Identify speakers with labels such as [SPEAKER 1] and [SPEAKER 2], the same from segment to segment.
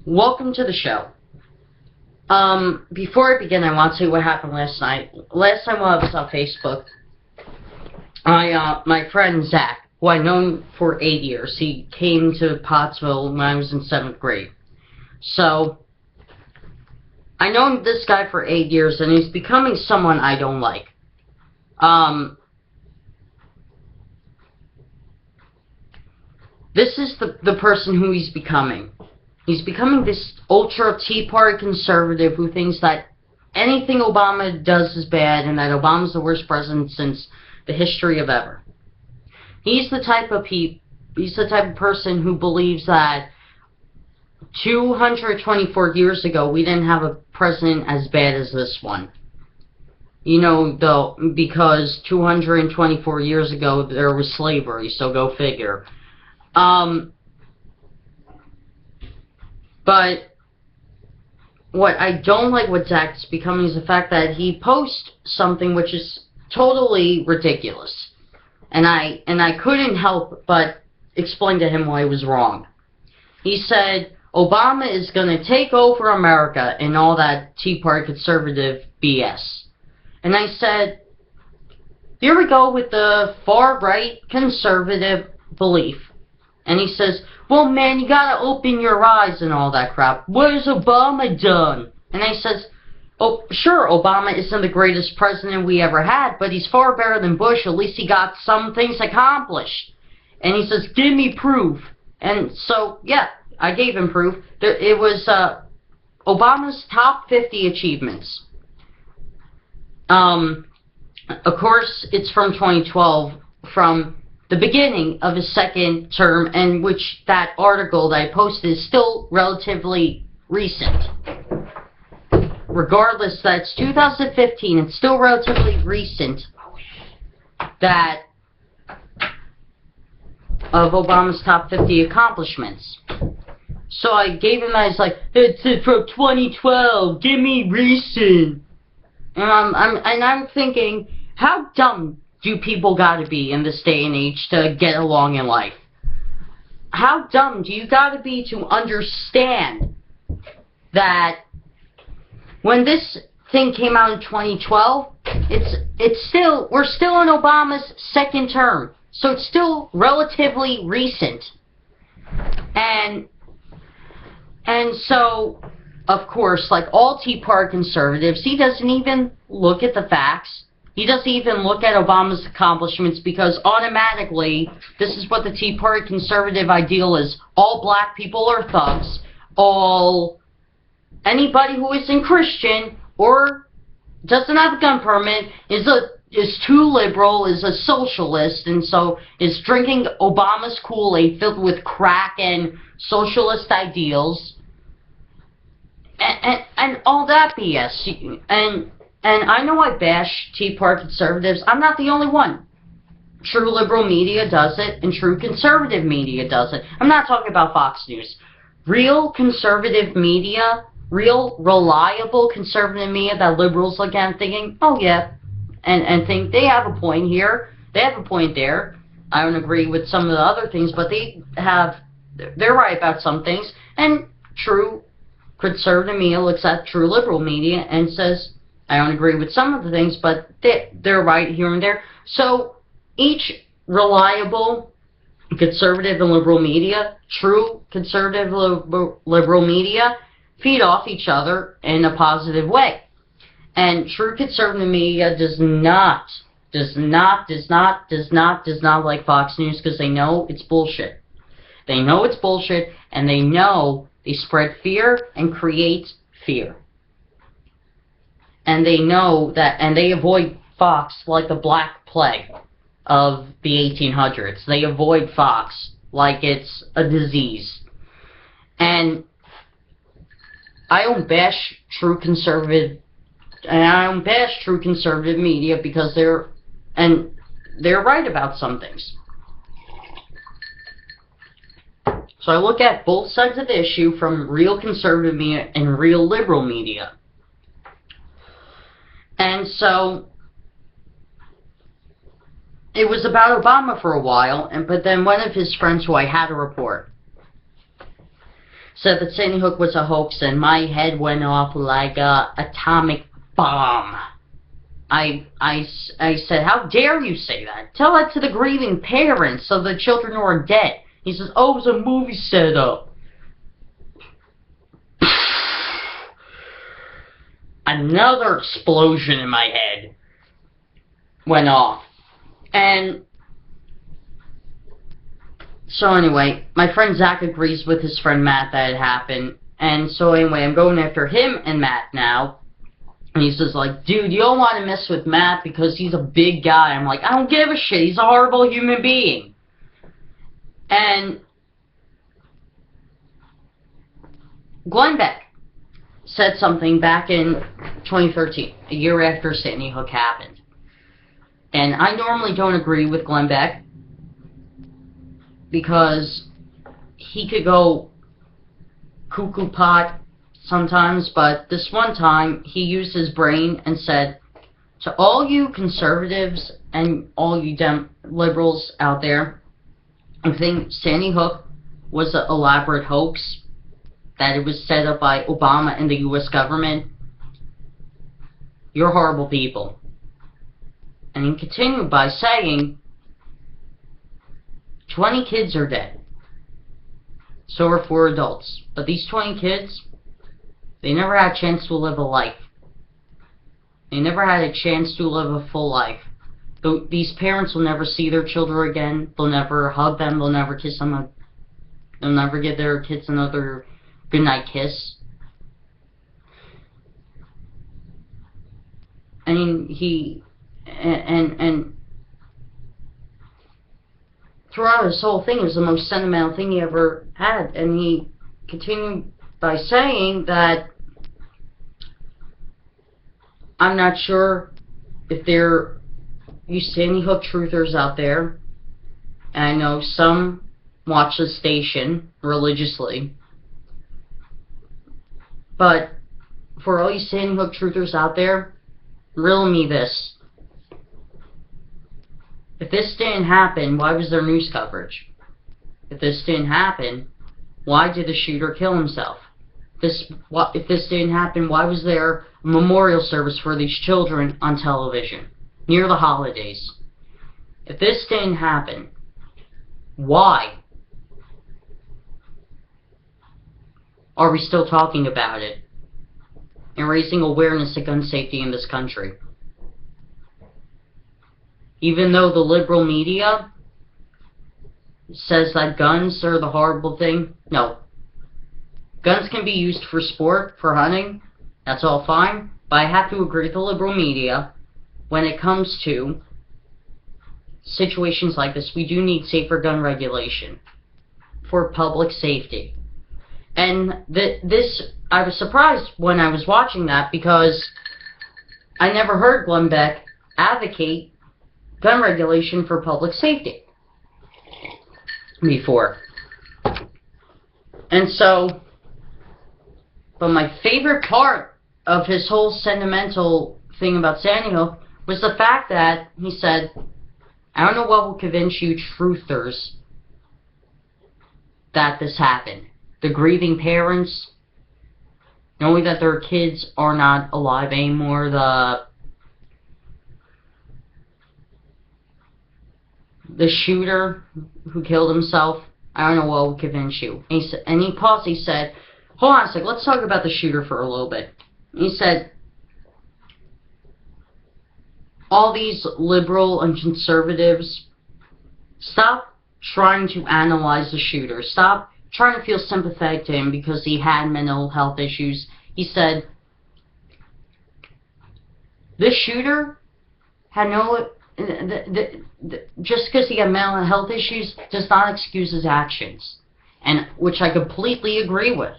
[SPEAKER 1] Welcome to the show. Before I begin, I want to say what happened last night. Last time while I was on Facebook, my friend Zach, who I've known for 8 years, he came to Pottsville when I was in 7th grade. So, I known this guy for 8 years, and he's becoming someone I don't like. This is the person who he's becoming. He's becoming this ultra Tea Party conservative who thinks that anything Obama does is bad and that Obama's the worst president since the history of ever. He's the type of person who believes that 224 years ago we didn't have a president as bad as this one. You know, though, because 224 years ago there was slavery, so go figure. But what I don't like what Zach's becoming is the fact that he posts something which is totally ridiculous. And I couldn't help but explain to him why he was wrong. He said, Obama is going to take over America and all that Tea Party conservative BS. And I said, here we go with the far-right conservative belief. And he says, well, man, you gotta open your eyes and all that crap. What has Obama done? And I says, oh, sure, Obama isn't the greatest president we ever had, but he's far better than Bush. At least he got some things accomplished. And he says, give me proof. And so, yeah, I gave him proof. It was Obama's top 50 achievements. Of course, it's from 2012, from the beginning of his second term, and which that article that I posted is still relatively recent. Regardless, that's 2015, it's still relatively recent that of Obama's top 50 accomplishments. So I gave him that, it's like, it's from 2012, give me recent. And I'm thinking, how dumb do people gotta be in this day and age to get along in life? How dumb do you gotta be to understand that when this thing came out in 2012, we're still in Obama's second term, so it's still relatively recent. And so, of course, like all Tea Party conservatives, he doesn't even look at the facts. He doesn't even look at Obama's accomplishments because automatically, this is what the Tea Party conservative ideal is. All black people are thugs. Anybody who isn't Christian or doesn't have a gun permit is too liberal, is a socialist, and so is drinking Obama's Kool-Aid filled with crack and socialist ideals. And all that BS. And I know I bash Tea Party conservatives. I'm not the only one. True liberal media does it, and true conservative media does it. I'm not talking about Fox News. Real conservative media, real reliable conservative media that liberals look at thinking, oh yeah, and think they have a point here, they have a point there. I don't agree with some of the other things, but they're right about some things. And true conservative media looks at true liberal media and says, I don't agree with some of the things, but they're right here and there. So each reliable conservative and liberal media, true conservative liberal media, feed off each other in a positive way. And true conservative media does not like Fox News because they know it's bullshit. They know it's bullshit, and they know they spread fear and create fear. And they know that, and they avoid Fox like the Black Plague of the 1800s. They avoid Fox like it's a disease. And I don't bash true conservative media because they're right about some things. So I look at both sides of the issue from real conservative media and real liberal media. And so it was about Obama for a while, but then one of his friends who I had to report, said that Sandy Hook was a hoax, and my head went off like a atomic bomb. I said, how dare you say that? Tell that to the grieving parents of the children who are dead. He says, oh, it was a movie setup. Another explosion in my head went off. And so anyway, my friend Zach agrees with his friend Matt that it happened. And so anyway, I'm going after him and Matt now. And he says, like, dude, you don't want to mess with Matt because he's a big guy. I'm like, I don't give a shit. He's a horrible human being. And Glenn Beck said something back in 2013, a year after Sandy Hook happened. And I normally don't agree with Glenn Beck because he could go cuckoo pot sometimes, but this one time he used his brain and said, to all you conservatives and all you liberals out there, I think Sandy Hook was an elaborate hoax, that it was set up by Obama and the U.S. government. You're horrible people. And he continued by saying, 20 kids are dead. So are 4 adults. But these 20 kids, they never had a chance to live a life. They never had a chance to live a full life. These parents will never see their children again. They'll never hug them. They'll never kiss them. They'll never give their kids another goodnight kiss. I mean, and throughout this whole thing, it was the most sentimental thing he ever had. And he continued by saying that I'm not sure if there are you Sandy Hook truthers out there. And I know some watch the station religiously. But for all you Sandy Hook truthers out there, riddle me this. If this didn't happen, why was there news coverage? If this didn't happen, why did the shooter kill himself? If this didn't happen, why was there a memorial service for these children on television near the holidays? If this didn't happen, why are we still talking about it and raising awareness of gun safety in this country? Even though the liberal media says that guns are the horrible thing, no. Guns can be used for sport, for hunting, that's all fine, but I have to agree with the liberal media when it comes to situations like this. We do need safer gun regulation for public safety. And I was surprised when I was watching that because I never heard Glenn Beck advocate gun regulation for public safety before. And so, but my favorite part of his whole sentimental thing about Sandy Hook was the fact that he said, I don't know what will convince you truthers that this happened. The grieving parents, knowing that their kids are not alive anymore, the shooter who killed himself, I don't know what will convince you. And he paused, he said, hold on a sec, let's talk about the shooter for a little bit. He said, all these liberal and conservatives, stop trying to analyze the shooter. Stop trying to feel sympathetic to him because he had mental health issues. He said, this shooter had no... just because he had mental health issues does not excuse his actions. And which I completely agree with.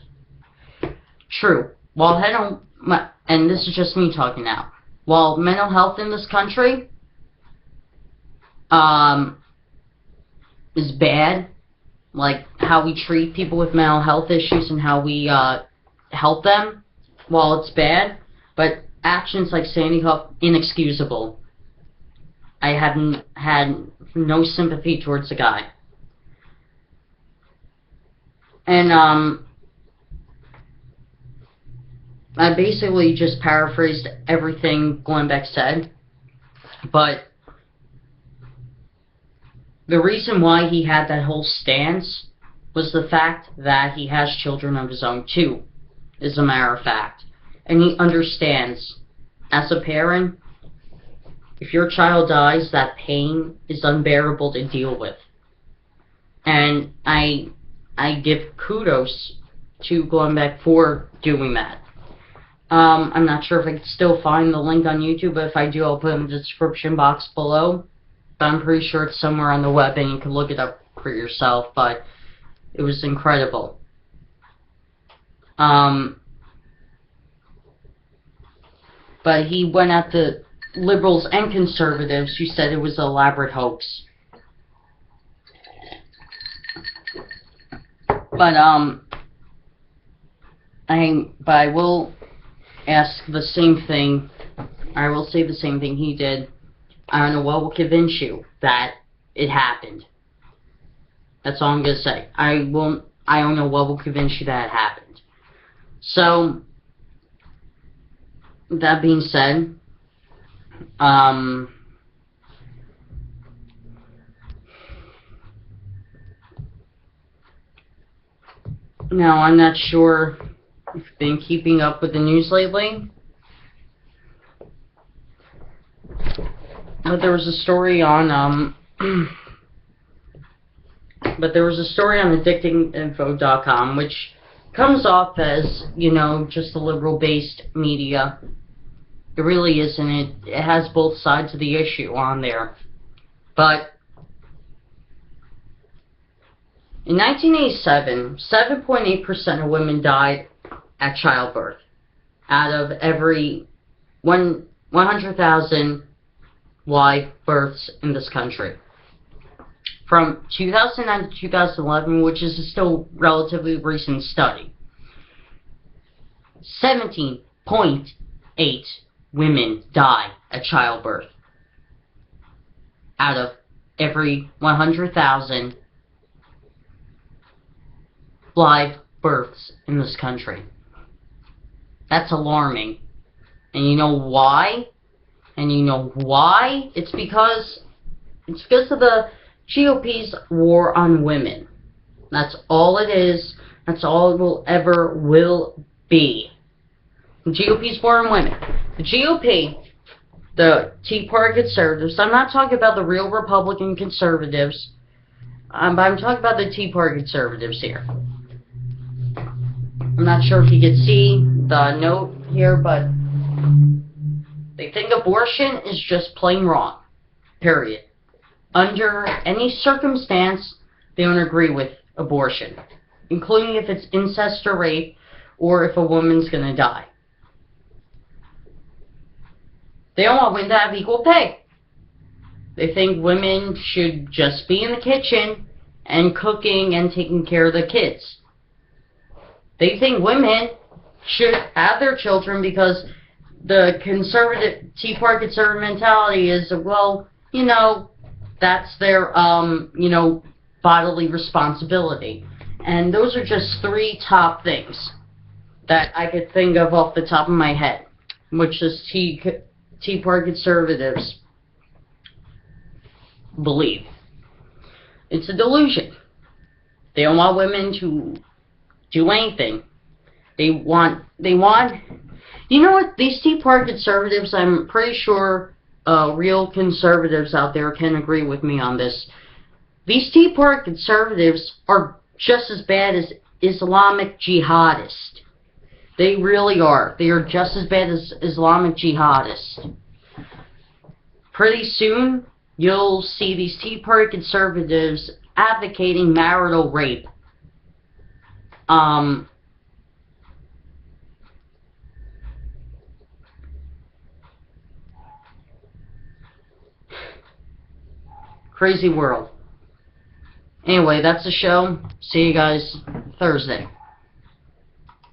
[SPEAKER 1] True. And this is just me talking now. While mental health in this country is bad, like how we treat people with mental health issues and how we help them, while it's bad, but actions like Sandy Hook, inexcusable. I haven't had no sympathy towards the guy. And I basically just paraphrased everything Glenn Beck said, but the reason why he had that whole stance was the fact that he has children of his own too, as a matter of fact. And he understands, as a parent, if your child dies, that pain is unbearable to deal with. And I give kudos to Glenn Beck for doing that. I'm not sure if I can still find the link on YouTube, but if I do, I'll put it in the description box below. But I'm pretty sure it's somewhere on the web and you can look it up for yourself, but it was incredible. But he went at the liberals and conservatives who said it was an elaborate hoax. But I will ask the same thing. I will say the same thing he did. I don't know what will convince you that it happened. That's all I'm gonna say. I don't know what will convince you that it happened. So, that being said, now I'm not sure if you've been keeping up with the news lately, but there was a story on addictinginfo.com, which comes off as, you know, just a liberal-based media. It really isn't. It has both sides of the issue on there. But in 1987, 7.8% of women died at childbirth out of every 100,000 live births in this country. From 2009 to 2011, which is a still relatively recent study, 17.8 women die at childbirth out of every 100,000 live births in this country. That's alarming. And you know why? It's because of the GOP's war on women. That's all it is. That's all it will be. The GOP's war on women. The GOP, the Tea Party conservatives, I'm not talking about the real Republican conservatives, but I'm talking about the Tea Party conservatives here. I'm not sure if you can see the note here, but they think abortion is just plain wrong. Period. Under any circumstance, they don't agree with abortion, including if it's incest or rape, or if a woman's gonna die. They don't want women to have equal pay. They think women should just be in the kitchen and cooking and taking care of the kids. They think women should have their children because the conservative, Tea Party conservative mentality is, well, you know, that's their, you know, bodily responsibility. And those are just three top things that I could think of off the top of my head, which is Tea Party conservatives believe. It's a delusion. They don't want women to do anything. They want, you know what, these Tea Party conservatives, I'm pretty sure real conservatives out there can agree with me on this. These Tea Party conservatives are just as bad as Islamic jihadists. They really are. They are just as bad as Islamic jihadists. Pretty soon, you'll see these Tea Party conservatives advocating marital rape. Crazy world. Anyway, that's the show. See you guys Thursday.